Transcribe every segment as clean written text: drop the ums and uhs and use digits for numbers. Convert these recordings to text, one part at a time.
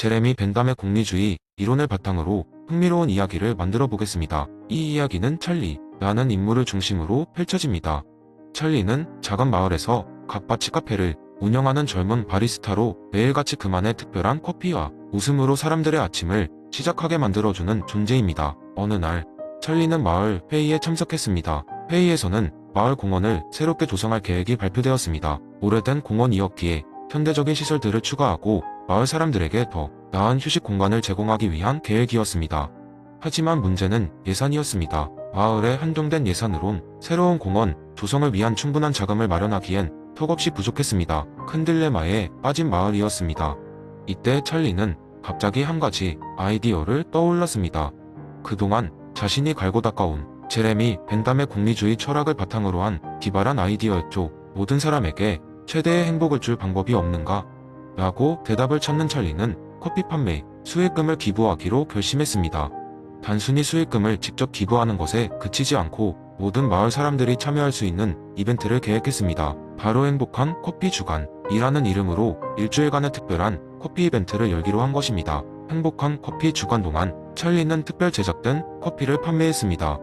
제레미 벤담의 공리주의 이론을 바탕으로 흥미로운 이야기를 만들어 보겠습니다. 이 이야기는 찰리라는 인물을 중심으로 펼쳐집니다. 찰리는 작은 마을에서 갓바치 카페를 운영하는 젊은 바리스타로 매일같이 그만의 특별한 커피와 웃음으로 사람들의 아침을 시작하게 만들어주는 존재입니다. 어느 날 찰리는 마을 회의에 참석했습니다. 회의에서는 마을 공원을 새롭게 조성할 계획이 발표되었습니다. 오래된 공원이었기에 현대적인 시설들을 추가하고 마을 사람들에게 더 나은 휴식 공간을 제공하기 위한 계획이었습니다. 하지만 문제는 예산이었습니다. 마을에 한정된 예산으론 새로운 공원 조성을 위한 충분한 자금을 마련하기엔 턱없이 부족했습니다. 큰 딜레마에 빠진 마을이었습니다. 이때 찰리는 갑자기 한 가지 아이디어를 떠올랐습니다. 그동안 자신이 갈고 닦아온 제레미 벤담의 공리주의 철학을 바탕으로 한 기발한 아이디어였죠. 모든 사람에게 최대의 행복을 줄 방법이 없는가? 라고 대답을 찾는 찰리는 커피 판매 수익금을 기부하기로 결심했습니다. 단순히 수익금을 직접 기부하는 것에 그치지 않고 모든 마을 사람들이 참여할 수 있는 이벤트를 계획했습니다. 바로 행복한 커피 주간이라는 이름으로 일주일간의 특별한 커피 이벤트를 열기로 한 것입니다. 행복한 커피 주간 동안 찰리는 특별 제작된 커피를 판매했습니다.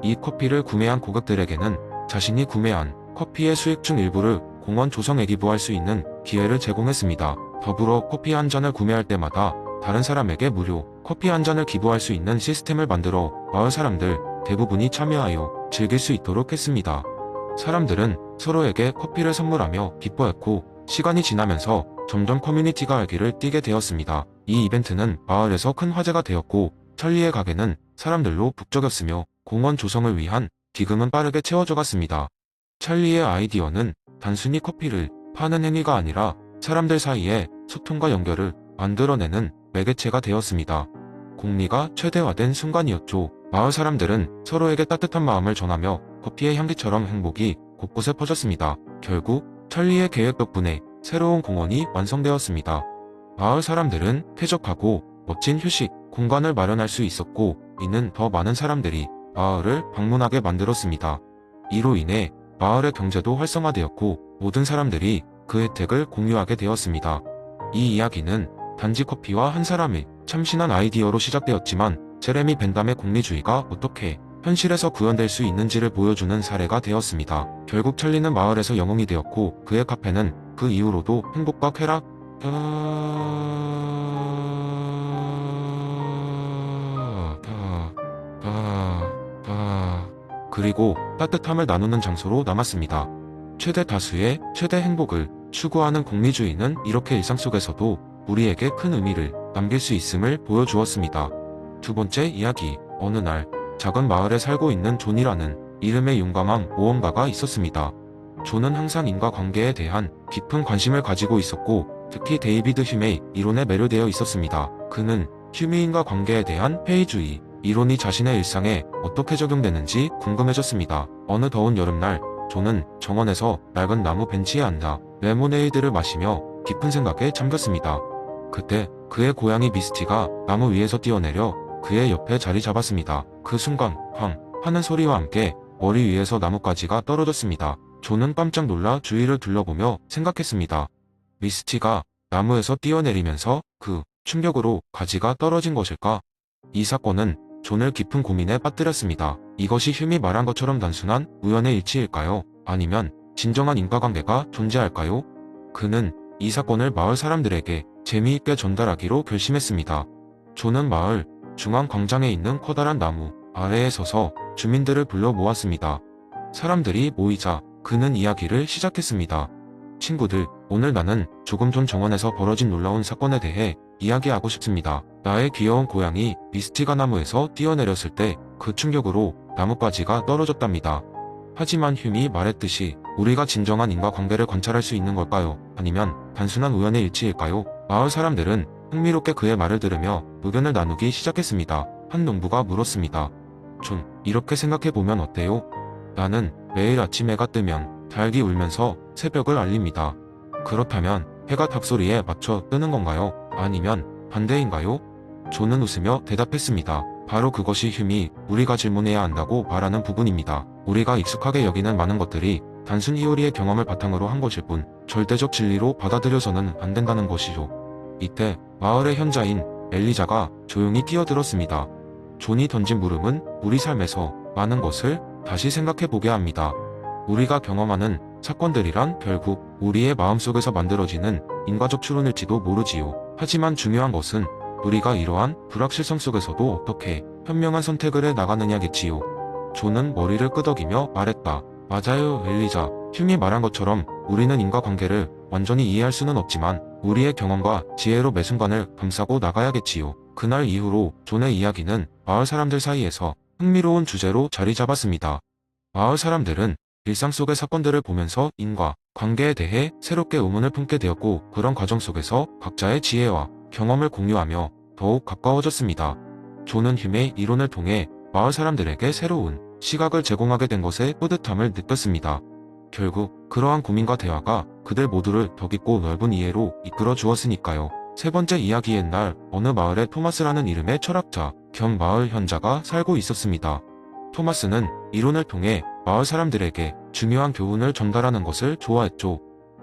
이 커피를 구매한 고객들에게는 자신이 구매한 커피의 수익 중 일부를 공원 조성에 기부할 수 있는 기회를 제공했습니다. 더불어 커피 한 잔을 구매할 때마다 다른 사람에게 무료 커피 한 잔을 기부할 수 있는 시스템을 만들어 마을 사람들 대부분이 참여하여 즐길 수 있도록 했습니다. 사람들은 서로에게 커피를 선물하며 기뻐했고 시간이 지나면서 점점 커뮤니티가 알기를 띠게 되었습니다. 이 이벤트는 마을에서 큰 화제가 되었고 찰리의 가게는 사람들로 북적였으며 공원 조성을 위한 기금은 빠르게 채워져 갔습니다. 찰리의 아이디어는 단순히 커피를 파는 행위가 아니라 사람들 사이의 소통과 연결을 만들어내는 매개체가 되었습니다. 공리가 최대화된 순간이었죠. 마을 사람들은 서로에게 따뜻한 마음을 전하며 커피의 향기처럼 행복이 곳곳에 퍼졌습니다. 결국 찰리의 계획 덕분에 새로운 공원이 완성되었습니다. 마을 사람들은 쾌적하고 멋진 휴식 공간을 마련할 수 있었고 이는 더 많은 사람들이 마을을 방문하게 만들었습니다. 이로 인해 마을의 경제도 활성화되었고 모든 사람들이 그 혜택을 공유하게 되었습니다. 이 이야기는 단지 커피와 한 사람의 참신한 아이디어로 시작되었지만 제레미 벤담의 공리주의가 어떻게 현실에서 구현될 수 있는지를 보여주는 사례가 되었습니다. 결국 찰리는 마을에서 영웅이 되었고 그의 카페는 그 이후로도 행복과 쾌락, 그리고 따뜻함을 나누는 장소로 남았습니다. 최대 다수의 최대 행복을 추구하는 공리주의는 이렇게 일상 속에서도 우리에게 큰 의미를 남길 수 있음을 보여주었습니다. 두 번째 이야기, 어느 날 작은 마을에 살고 있는 존이라는 이름의 용감한 모험가가 있었습니다. 존은 항상 인과관계에 대한 깊은 관심을 가지고 있었고 특히 데이비드 휴메의 이론에 매료되어 있었습니다. 그는 휴메인과 관계에 대한 회의주의 이론이 자신의 일상에 어떻게 적용되는지 궁금해졌습니다. 어느 더운 여름날 존은 정원에서 낡은 나무 벤치에 앉아 레모네이드를 마시며 깊은 생각에 잠겼습니다. 그때 그의 고양이 미스티가 나무 위에서 뛰어내려 그의 옆에 자리 잡았습니다. 그 순간 쾅 하는 소리와 함께 머리 위에서 나뭇가지가 떨어졌습니다. 존은 깜짝 놀라 주위를 둘러보며 생각했습니다. 미스티가 나무에서 뛰어내리면서 그 충격으로 가지가 떨어진 것일까? 이 사건은 존을 깊은 고민에 빠뜨렸습니다. 이것이 휴미 말한 것처럼 단순한 우연의 일치일까요? 아니면 진정한 인과관계가 존재할까요? 그는 이 사건을 마을 사람들에게 재미있게 전달하기로 결심했습니다. 존은 마을 중앙 광장에 있는 커다란 나무 아래에 서서 주민들을 불러 모았습니다. 사람들이 모이자 그는 이야기를 시작했습니다. 친구들, 오늘 나는 조금 전 정원에서 벌어진 놀라운 사건에 대해 이야기하고 싶습니다. 나의 귀여운 고양이 미스티가 나무에서 뛰어내렸을 때 그 충격으로 나뭇가지가 떨어졌답니다. 하지만 휴미 말했듯이 우리가 진정한 인과관계를 관찰할 수 있는 걸까요? 아니면 단순한 우연의 일치일까요? 마을 사람들은 흥미롭게 그의 말을 들으며 의견을 나누기 시작했습니다. 한 농부가 물었습니다. 존, 이렇게 생각해보면 어때요? 나는 매일 아침 해가 뜨면 닭이 울면서 새벽을 알립니다. 그렇다면 해가 닭소리에 맞춰 뜨는 건가요? 아니면 반대인가요? 존은 웃으며 대답했습니다. 바로 그것이 휴미 우리가 질문해야 한다고 말하는 부분입니다. 우리가 익숙하게 여기는 많은 것들이 단순히 우리의 경험을 바탕으로 한 것일 뿐 절대적 진리로 받아들여서는 안 된다는 것이죠. 이때 마을의 현자인 엘리자가 조용히 끼어들었습니다. 존이 던진 물음은 우리 삶에서 많은 것을 다시 생각해보게 합니다. 우리가 경험하는 사건들이란 결국 우리의 마음속에서 만들어지는 인과적 추론일지도 모르지요. 하지만 중요한 것은 우리가 이러한 불확실성 속에서도 어떻게 현명한 선택을 해 나가느냐겠지요. 존은 머리를 끄덕이며 말했다. 맞아요, 엘리자. 흉이 말한 것처럼 우리는 인과관계를 완전히 이해할 수는 없지만 우리의 경험과 지혜로 매 순간을 감싸고 나가야겠지요. 그날 이후로 존의 이야기는 마을 사람들 사이에서 흥미로운 주제로 자리 잡았습니다. 마을 사람들은 일상 속의 사건들을 보면서 인과 관계에 대해 새롭게 의문을 품게 되었고, 그런 과정 속에서 각자의 지혜와 경험을 공유하며 더욱 가까워졌습니다. 존은 힘의 이론을 통해 마을 사람들에게 새로운 시각을 제공하게 된 것에 뿌듯함을 느꼈습니다. 결국 그러한 고민과 대화가 그들 모두를 더 깊고 넓은 이해로 이끌어 주었으니까요. 세 번째 이야기. 옛날 어느 마을에 토마스라는 이름의 철학자 겸 마을 현자가 살고 있었습니다. 토마스는 이론을 통해 마을 사람들에게 중요한 교훈을 전달하는 것을 좋아했죠.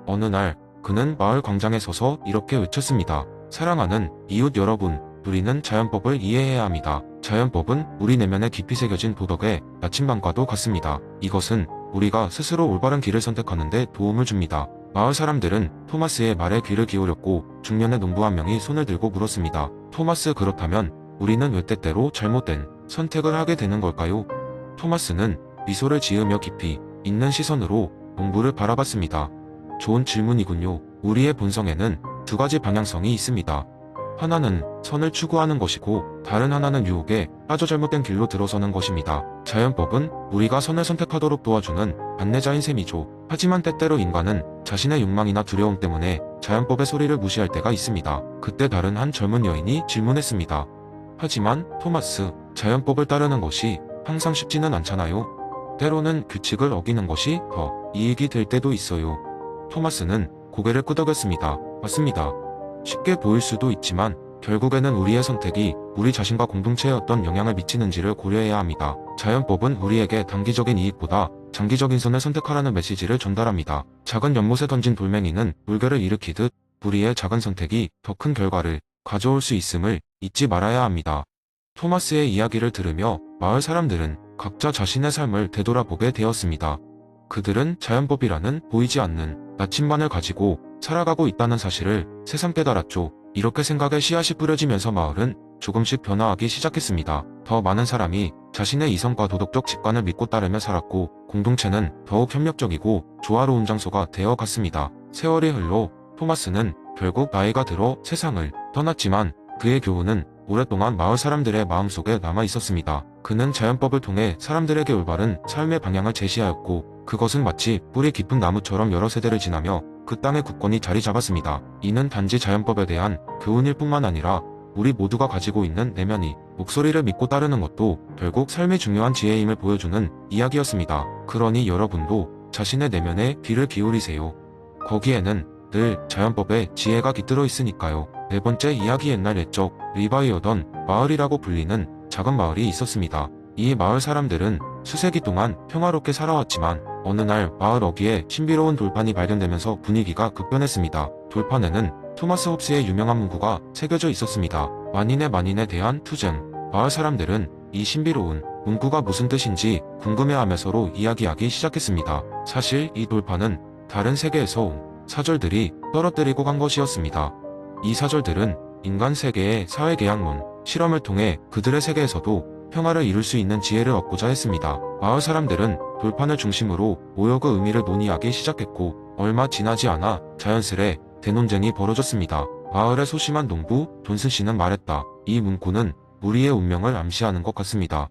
어느 날 그는 마을 광장에 서서 이렇게 외쳤습니다. 사랑하는 이웃 여러분, 우리는 자연법을 이해해야 합니다. 자연법은 우리 내면에 깊이 새겨진 도덕의 나침반과도 같습니다. 이것은 우리가 스스로 올바른 길을 선택하는 데 도움을 줍니다. 마을 사람들은 토마스의 말에 귀를 기울였고, 중년의 농부 한 명이 손을 들고 물었습니다. 토마스, 그렇다면 우리는 왜 때때로 잘못된 선택을 하게 되는 걸까요? 토마스는 미소를 지으며 깊이 있는 시선으로 농부를 바라봤습니다. 좋은 질문이군요. 우리의 본성에는 두 가지 방향성이 있습니다. 하나는 선을 추구하는 것이고, 다른 하나는 유혹에 빠져 잘못된 길로 들어서는 것입니다. 자연법은 우리가 선을 선택하도록 도와주는 안내자인 셈이죠. 하지만 때때로 인간은 자신의 욕망이나 두려움 때문에 자연법의 소리를 무시할 때가 있습니다. 그때 다른 한 젊은 여인이 질문했습니다. 하지만 토마스, 자연법을 따르는 것이 항상 쉽지는 않잖아요. 때로는 규칙을 어기는 것이 더 이익이 될 때도 있어요. 토마스는 고개를 끄덕였습니다. 맞습니다. 쉽게 보일 수도 있지만 결국에는 우리의 선택이 우리 자신과 공동체에 어떤 영향을 미치는지를 고려해야 합니다. 자연법은 우리에게 단기적인 이익보다 장기적인 선을 선택하라는 메시지를 전달합니다. 작은 연못에 던진 돌멩이는 물결을 일으키듯 우리의 작은 선택이 더 큰 결과를 가져올 수 있음을 잊지 말아야 합니다. 토마스의 이야기를 들으며 마을 사람들은 각자 자신의 삶을 되돌아보게 되었습니다. 그들은 자연법이라는 보이지 않는 나침반을 가지고 살아가고 있다는 사실을 새삼 깨달았죠. 이렇게 생각의 씨앗이 뿌려지면서 마을은 조금씩 변화하기 시작했습니다. 더 많은 사람이 자신의 이성과 도덕적 직관을 믿고 따르며 살았고, 공동체는 더욱 협력적이고 조화로운 장소가 되어 갔습니다. 세월이 흘러 토마스는 결국 나이가 들어 세상을 떠났지만 그의 교훈은 오랫동안 마을 사람들의 마음속에 남아 있었습니다. 그는 자연법을 통해 사람들에게 올바른 삶의 방향을 제시하였고, 그것은 마치 뿌리 깊은 나무처럼 여러 세대를 지나며 그 땅에 굳건히 자리 잡았습니다. 이는 단지 자연법에 대한 교훈일 뿐만 아니라 우리 모두가 가지고 있는 내면이 목소리를 믿고 따르는 것도 결국 삶의 중요한 지혜임을 보여주는 이야기였습니다. 그러니 여러분도 자신의 내면에 귀를 기울이세요. 거기에는 늘 자연법의 지혜가 깃들어 있으니까요. 네 번째 이야기. 옛날 옛적 리바이어던 마을이라고 불리는 작은 마을이 있었습니다. 이 마을 사람들은 수세기 동안 평화롭게 살아왔지만 어느 날 마을 어귀에 신비로운 돌판이 발견되면서 분위기가 급변했습니다. 돌판에는 토마스 홉스의 유명한 문구가 새겨져 있었습니다. 만인의 만인에 대한 투쟁. 마을 사람들은 이 신비로운 문구가 무슨 뜻인지 궁금해하며 서로 이야기하기 시작했습니다. 사실 이 돌판은 다른 세계에서 온 사절들이 떨어뜨리고 간 것이었습니다. 이 사절들은 인간 세계의 사회계약론, 실험을 통해 그들의 세계에서도 평화를 이룰 수 있는 지혜를 얻고자 했습니다. 마을 사람들은 돌판을 중심으로 모욕의 의미를 논의하기 시작했고, 얼마 지나지 않아 자연스레 대논쟁이 벌어졌습니다. 마을의 소심한 농부 존슨 씨는 말했다. 이 문구는 우리의 운명을 암시하는 것 같습니다.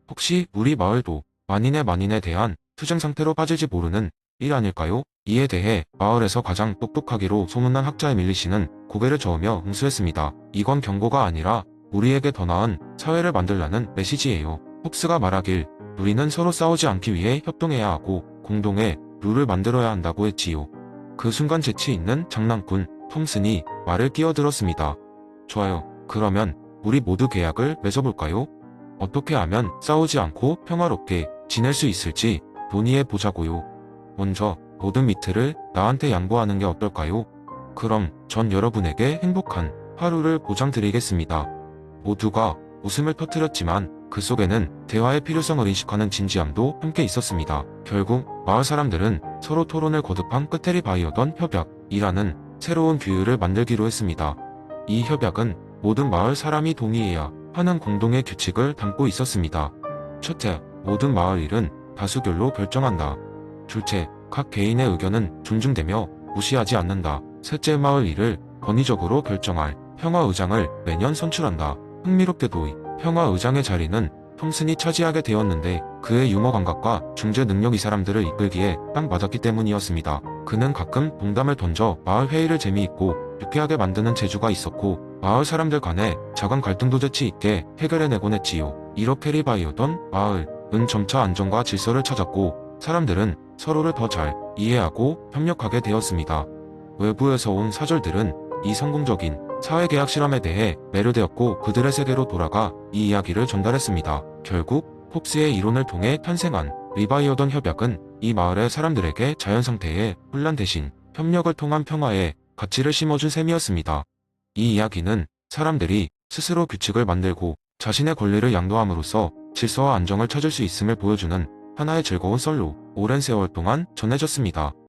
혹시 우리 마을도 만인의 대한 투쟁 상태로 빠질지 모르는 일 아닐까요? 이에 대해 마을에서 가장 똑똑하기로 소문난 학자의 밀리 씨는 고개를 저으며 응수했습니다. 이건 경고가 아니라 우리에게 더 나은 사회를 만들라는 메시지예요. 홉스가 말하길 우리는 서로 싸우지 않기 위해 협동해야 하고 공동의 룰을 만들어야 한다고 했지요. 그 순간 재치 있는 장난꾼 톰슨이 말을 끼어들었습니다. 좋아요. 그러면 우리 모두 계약을 맺어볼까요? 어떻게 하면 싸우지 않고 평화롭게 지낼 수 있을지 논의해 보자고요. 먼저 모든 미트를 나한테 양보하는 게 어떨까요? 그럼 전 여러분에게 행복한 하루를 보장드리겠습니다. 모두가 웃음을 터뜨렸지만 그 속에는 대화의 필요성을 인식하는 진지함도 함께 있었습니다. 결국 마을 사람들은 서로 토론을 거듭한 끝에 리바이어던 협약이라는 새로운 규율을 만들기로 했습니다. 이 협약은 모든 마을 사람이 동의해야 하는 공동의 규칙을 담고 있었습니다. 첫째, 모든 마을 일은 다수결로 결정한다. 둘째, 각 개인의 의견은 존중되며 무시하지 않는다. 셋째, 마을 일을 권위적으로 결정할 평화의장을 매년 선출한다. 흥미롭게도 이 평화의장의 자리는 톰슨이 차지하게 되었는데 그의 유머 감각과 중재 능력이 사람들을 이끌기에 딱 맞았기 때문이었습니다. 그는 가끔 농담을 던져 마을 회의를 재미있고 유쾌하게 만드는 재주가 있었고 마을 사람들 간의 작은 갈등도 재치 있게 해결해내곤 했지요. 이렇게 리바이어던 마을은 점차 안정과 질서를 찾았고 사람들은 서로를 더 잘 이해하고 협력하게 되었습니다. 외부에서 온 사절들은 이 성공적인 사회계약 실험에 대해 매료되었고 그들의 세계로 돌아가 이 이야기를 전달했습니다. 결국 홉스의 이론을 통해 탄생한 리바이어던 협약은 이 마을의 사람들에게 자연 상태의 혼란 대신 협력을 통한 평화의 가치를 심어준 셈이었습니다. 이 이야기는 사람들이 스스로 규칙을 만들고 자신의 권리를 양도함으로써 질서와 안정을 찾을 수 있음을 보여주는 하나의 즐거운 썰로 오랜 세월 동안 전해졌습니다.